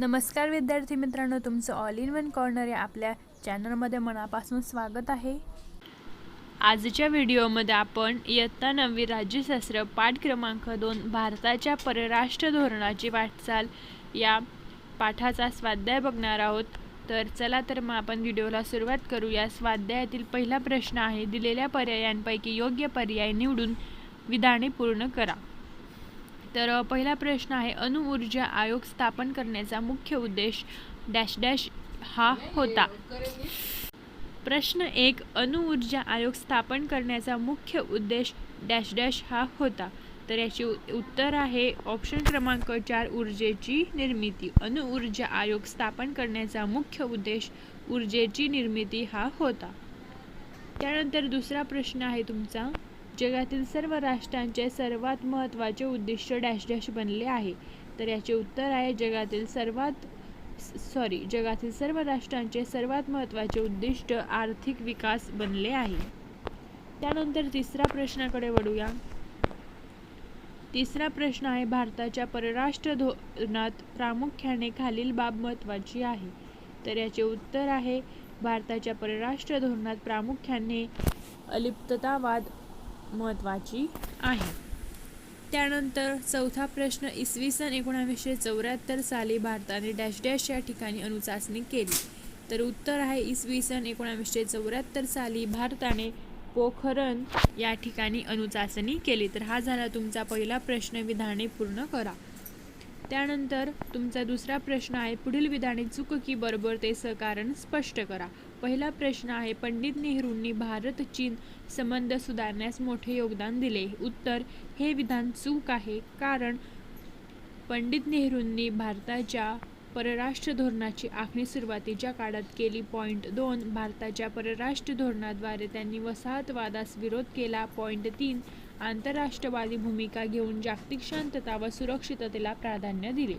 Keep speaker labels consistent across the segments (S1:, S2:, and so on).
S1: नमस्कार विद्यार्थी मित्रांनो, तुमचं ऑल इन वन कॉर्नर या आपल्या चॅनलमध्ये मनापासून स्वागत आहे। आजच्या व्हिडिओमध्ये आपण इयत्ता 9वी राज्यशास्त्र पाठ क्रमांक 2 भारताच्या परराष्ट्र धोरणाची वाटचाल या पाठाचा स्वाध्याय बघणार आहोत। तर चला तर मग आपण व्हिडिओला सुरुवात करू। या स्वाध्यायातील पहिला प्रश्न आहे, दिलेल्या पर्यायांपैकी योग्य पर्याय निवडून विधाने पूर्ण करा। तर पहिला प्रश्न आहे, अणुऊर्जा आयोग स्थापन करण्याचा मुख्य उद्देश डॅश डॅश हा होता। प्रश्न 1, अणुऊर्जा आयोग स्थापन करण्याचा मुख्य उद्देश डॅश डॅश हा होता। तर याचे उत्तर आहे ऑप्शन क्रमांक 4, ऊर्जेची निर्मिती। अणुऊर्जा आयोग स्थापन करण्याचा मुख्य उद्देश ऊर्जेची निर्मिती हा होता। त्यानंतर दुसरा प्रश्न आहे तुमचा, जगातील सर्व राष्ट्रांचे सर्वात महत्त्वाचे उद्दिष्ट डॅश डॅश बनले आहे। तर याचे उत्तर आहे जगातील सर्व राष्ट्रांचे सर्वात महत्त्वाचे उद्दिष्ट आर्थिक विकास बनले आहे। त्यानंतर तिसरा प्रश्नाकडे वळूया। तिसरा प्रश्न आहे, भारताच्या परराष्ट्र धोरणात प्रामुख्याने खालील बाब महत्त्वाची आहे। तर याचे उत्तर आहे भारताच्या परराष्ट्र धोरणात प्रामुख्याने अलिप्ततावाद महत्त्वाची आहे। त्यानंतर चौथा प्रश्न, इसवी सन 1974 साली भारताने डॅश डॅश या ठिकाणी अणुचाचणी केली। तर उत्तर आहे इसवी सन 1974 साली भारताने पोखरण या ठिकाणी अणुचाचणी केली। तर हा झाला तुमचा पहिला प्रश्न, विधाने पूर्ण करा। त्यानंतर तुमचा दुसरा प्रश्न आहे, पुढील विधाने चूक की बरोबर ते कारण स्पष्ट करा। पहिला प्रश्न आहे, पंडित नेहरूंनी भारत चीन संबंध सुधारण्यास मोठे योगदान दिले। उत्तर, हे विधान चूक आहे, कारण पंडित नेहरूंनी भारताच्या परराष्ट्र धोरणाची आखणी सुरुवातीच्या काळात केली। पॉईंट 2, भारताच्या परराष्ट्र धोरणाद्वारे त्यांनी वसाहतवादास विरोध केला। पॉईंट 3, आंतरराष्ट्रवादी भूमिका घेऊन जागतिक शांतता व सुरक्षिततेला प्राधान्य दिले।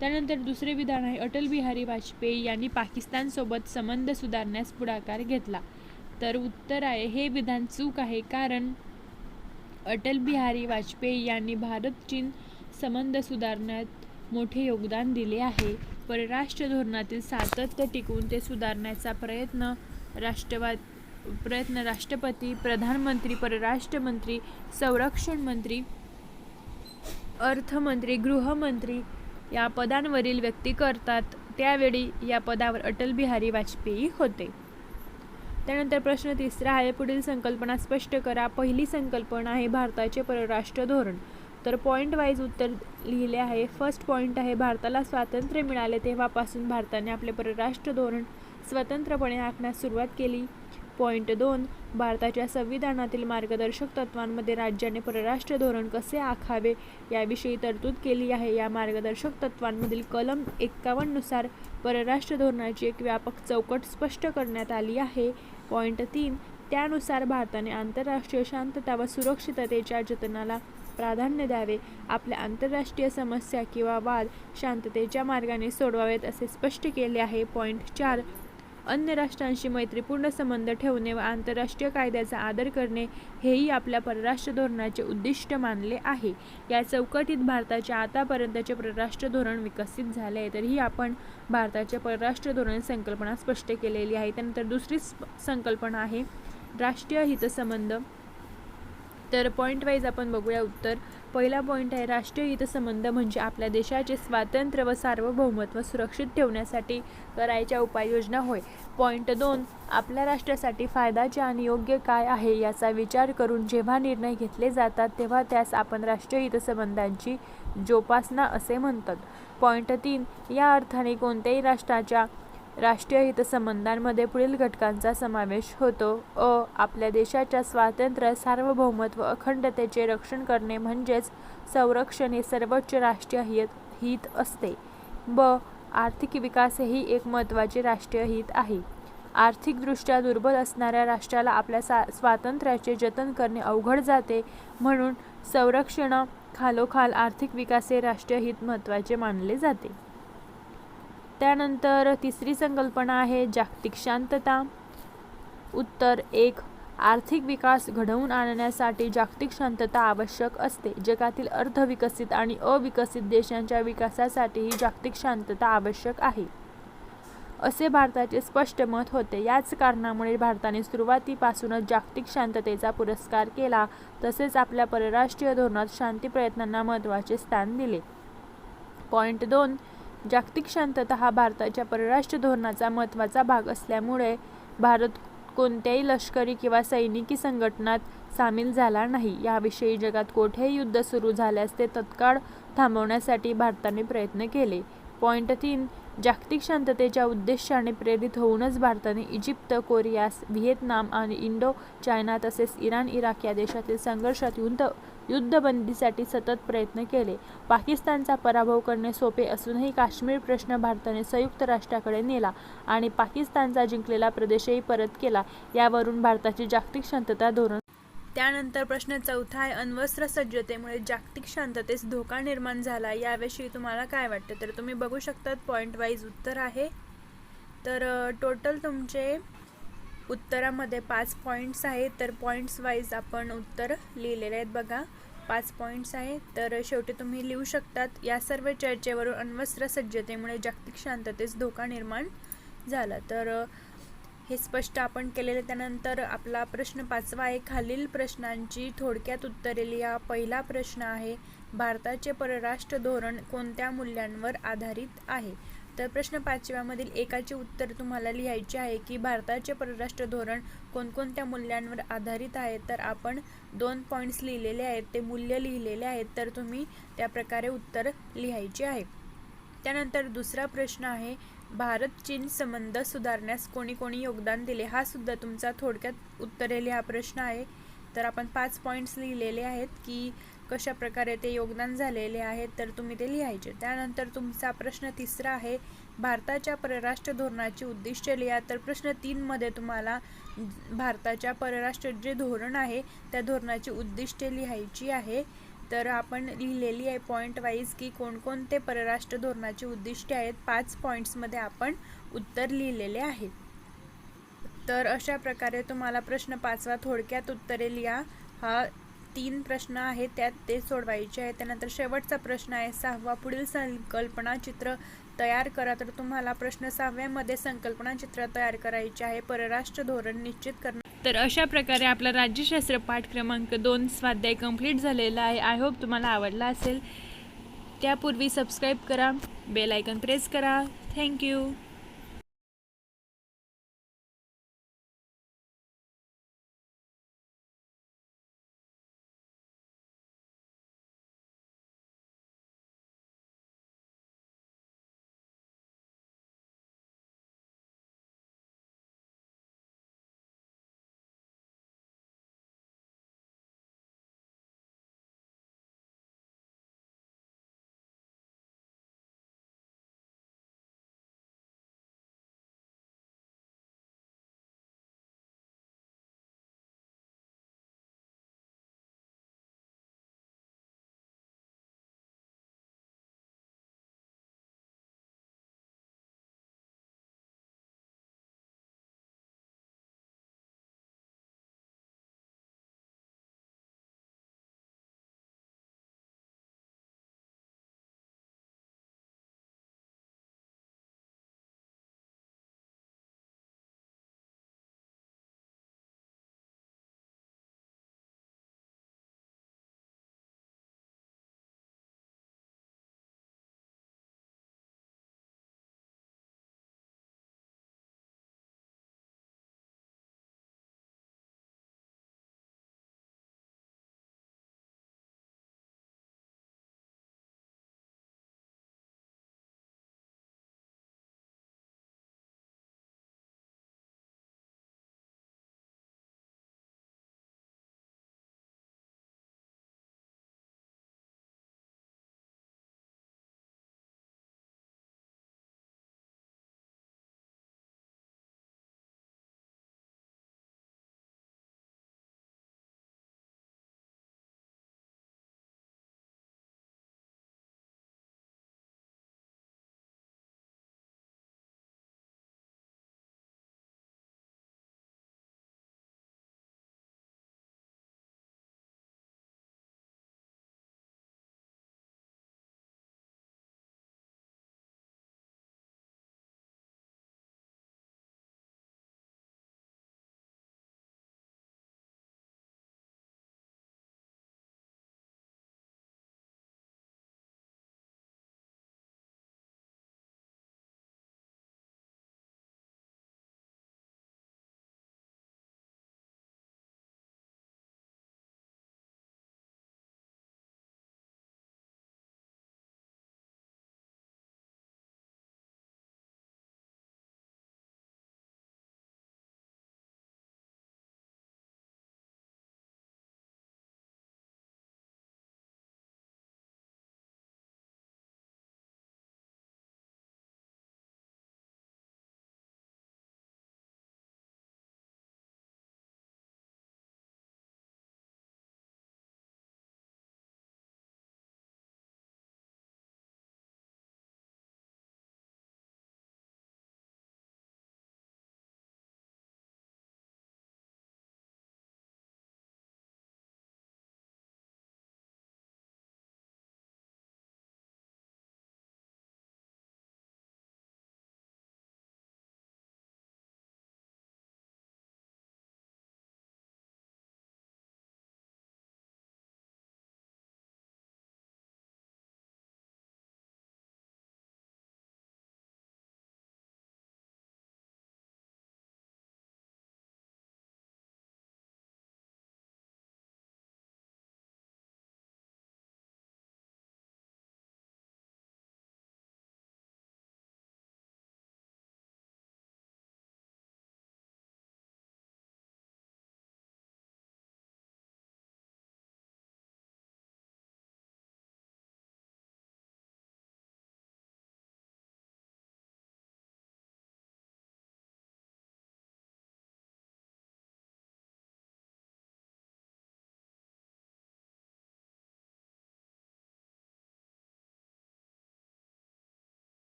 S1: त्यानंतर दुसरे विधान आहे, अटल बिहारी वाजपेयी यांनी पाकिस्तानसोबत संबंध सुधारण्यास पुढाकार घेतला। तर उत्तर आहे, हे विधान चूक आहे, कारण अटल बिहारी वाजपेयी यांनी भारत चीन संबंध सुधारण्यात मोठे योगदान दिले आहे। परराष्ट्र धोरणातील सातत्य टिकवून ते सुधारण्याचा प्रयत्न राष्ट्रपती, प्रधानमंत्री, परराष्ट्र मंत्री, संरक्षण मंत्री, अर्थमंत्री, गृहमंत्री या पदांवरील व्यक्ती करतात। त्यावेळी या पदावर अटल बिहारी वाजपेयी होते। त्यानंतर प्रश्न तिसरा आहे, पुढील संकल्पना स्पष्ट करा। पहिली संकल्पना आहे भारताचे परराष्ट्र धोरण। तर पॉईंट वाईज उत्तर लिहिले आहे। फर्स्ट पॉईंट आहे, भारताला स्वातंत्र्य मिळाले तेव्हापासून भारताने आपले परराष्ट्र धोरण स्वतंत्रपणे आखण्यास सुरुवात केली। पॉईंट 2, भारताच्या संविधानातील मार्गदर्शक तत्वांमध्ये राज्याने परराष्ट्र धोरण कसे आखावे याविषयी तरतूद केली आहे। या मार्गदर्शक तत्वांमधील कलम 51 नुसार परराष्ट्र धोरणाची एक व्यापक चौकट स्पष्ट करण्यात आली आहे। पॉईंट 3, त्यानुसार भारताने आंतरराष्ट्रीय शांतता व सुरक्षिततेच्या जतनाला प्राधान्य द्यावे, आपल्या आंतरराष्ट्रीय समस्या किंवा वाद शांततेच्या मार्गाने सोडवावेत असे स्पष्ट केले आहे। पॉईंट 4, अन्य राष्ट्रांशी मैत्रीपूर्ण संबंध ठेवणे व आंतरराष्ट्रीय कायद्याचा आदर करणे हेही आपल्या परराष्ट्र धोरणाचे उद्दिष्ट मानले आहे। या चौकटीत भारताचे आतापर्यंतचे परराष्ट्र धोरण विकसित झाले आहे। तरीही आपण भारताचे परराष्ट्र धोरण संकल्पना स्पष्ट केलेली आहे। त्यानंतर दुसरी संकल्पना आहे राष्ट्रीय हितसंबंध। तर पॉईंट वाईज आपण बघूया उत्तर। पहिला पॉईंट आहे, राष्ट्रीय हितसंबंध म्हणजे आपल्या देशाचे स्वातंत्र्य व सार्वभौमत्व सुरक्षित ठेवण्यासाठी करायच्या उपाययोजना होय। पॉईंट 2, आपल्या राष्ट्रासाठी फायद्याचे आणि योग्य काय आहे याचा विचार करून जेव्हा निर्णय घेतले जातात तेव्हा त्यास आपण राष्ट्रीय हितसंबंधांची जोपासना असे म्हणतात। पॉईंट 3, या अर्थाने कोणत्याही राष्ट्राच्या राष्ट्रीय हितसंबंधांमध्ये पुढील घटकांचा समावेश होतो। अ, आपल्या देशाच्या स्वातंत्र्य, सार्वभौमत्व, अखंडतेचे रक्षण करणे म्हणजेच संरक्षण हे सर्वोच्च राष्ट्रीय हित असते। ब, आर्थिक विकास हेही एक महत्त्वाचे राष्ट्रीय हित आहे। आर्थिकदृष्ट्या दुर्बल असणाऱ्या राष्ट्राला आपल्या स्वातंत्र्याचे जतन करणे अवघड जाते, म्हणून संरक्षणाखालोखाल आर्थिक विकास हे राष्ट्रीय हित महत्त्वाचे मानले जाते। त्यानंतर तिसरी संकल्पना आहे जागतिक शांतता। उत्तर 1, आर्थिक विकास घडवून आणण्यासाठी जागतिक शांतता आवश्यक असते. जगातील अर्धविकसित आणि अविकसित देशांच्या विकासासाठीही जागतिक शांतता आवश्यक आहे, असे भारताचे स्पष्ट मत होते. याच कारणामुळे भारताने सुरुवातीपासूनच जागतिक शांततेचा पुरस्कार केला. तसेच आपल्या परराष्ट्रीय धोरणात शांती प्रयत्नांना महत्त्वाचे स्थान दिले. पॉइंट 2. जागतिक शांतता हा भारताच्या परराष्ट्र धोरणाचा महत्त्वाचा भाग असल्यामुळे भारत कोणत्याही लष्करी किंवा सैनिकी संघटनात सामील झाला नाही. याविषयी जगात कोठेही युद्ध सुरू झाल्यास ते तत्काळ थांबवण्यासाठी भारताने प्रयत्न केले. पॉइंट 3. जागतिक शांततेच्या उद्देशाने प्रेरित होऊनच भारताने इजिप्त, कोरिया, व्हिएतनाम आणि इंडो चायना तसेच इराण, इराक या देशातील संघर्षात युद्धबंदीसाठी सतत प्रयत्न केले. पाकिस्तानचा पराभव करणे सोपे असूनही काश्मीर प्रश्न भारताने संयुक्त राष्ट्राकडे नेला आणि पाकिस्तानचा जिंकलेला प्रदेशही परत केला. यावरून भारताची जागतिक शांतता धोरण. त्यानंतर प्रश्न 4 आहे, अण्वस्त्र सज्जतेमुळे जागतिक शांततेस धोका निर्माण झाला, याविषयी तुम्हाला काय वाटतं? तर तुम्ही बघू शकतात पॉइंट वाईज उत्तर आहे. तर टोटल तुमचे उत्तरामध्ये 5 पॉईंट्स आहेत. तर पॉईंट्स वाईज आपण उत्तर लिहिलेले आहेत बघा. 5 पॉईंट्स आहेत. तर शेवटी तुम्ही लिहू शकतात, या सर्व चर्चेवरून अण्वस्त्र सज्जतेमुळे जागतिक शांततेस धोका निर्माण झाला. तर हे स्पष्ट आपण केलेले. त्यानंतर आपला प्रश्न 5वा आहे, खालील प्रश्नांची थोडक्यात उत्तरे लिहा. पहिला प्रश्न आहे, भारताचे परराष्ट्र धोरण कोणत्या मूल्यांवर आधारित आहे? तर प्रश्न 5व्यामधील एकाचे उत्तर तुम्हाला लिहायचे आहे की भारताचे परराष्ट्र धोरण कोणकोणत्या मूल्यांवर आधारित आहे. तर आपण 2 पॉईंट्स लिहिलेले आहेत, ते मूल्य लिहिलेले आहेत. तर तुम्ही त्या प्रकारे उत्तर लिहायचे आहे. त्यानंतर दुसरा प्रश्न आहे, भारत-चीन संबंध सुधारण्यास कोणी कोणी योगदान दिले? हा सुद्धा तुमचा थोडक्यात उत्तरे लिहा प्रश्न आहे. तर आपण 5 पॉईंट्स लिहिलेले आहेत की कशा प्रकारे ते योगदान झालेले आहे, तर तुम्ही ते लिहायचे. त्यानंतर तुमचा प्रश्न 3रा आहे, भारताच्या परराष्ट्र धोरणाची उद्दिष्टे लिहा. तर प्रश्न 3 मध्ये तुम्हाला भारताच्या परराष्ट्र जे धोरण आहे त्या धोरणाची उद्दिष्टे लिहायची आहे. तर आपण लिहिलेली आहे पॉइंट वाईज की कोणकोणते परराष्ट्र धोरणाची उद्दिष्टे आहेत. 5 पॉईंट्समध्ये आपण उत्तर लिहिलेले आहे. तर अशा प्रकारे तुम्हाला प्रश्न 5वा थोडक्यात उत्तरे लिहा हा 3 प्रश्न आहेत, त्यात ते सोडवायचे आहे. त्यानंतर शेवटचा प्रश्न आहे 6वा, पुढील संकल्पना चित्र तयार करा. तर तुम्हाला प्रश्न 6व्यामध्ये संकल्पना चित्र तयार करायचे आहे, परराष्ट्र धोरण निश्चित करणं. तर अशा प्रकारे आपला राज्यशास्त्र पाठ क्रमांक 2 स्वाध्याय कंप्लीट झालेला आहे. आय होप तुम्हाला आवडला असेल. त्यापूर्वी सबस्क्राईब करा, बेल आयकॉन प्रेस करा. थँक्यू.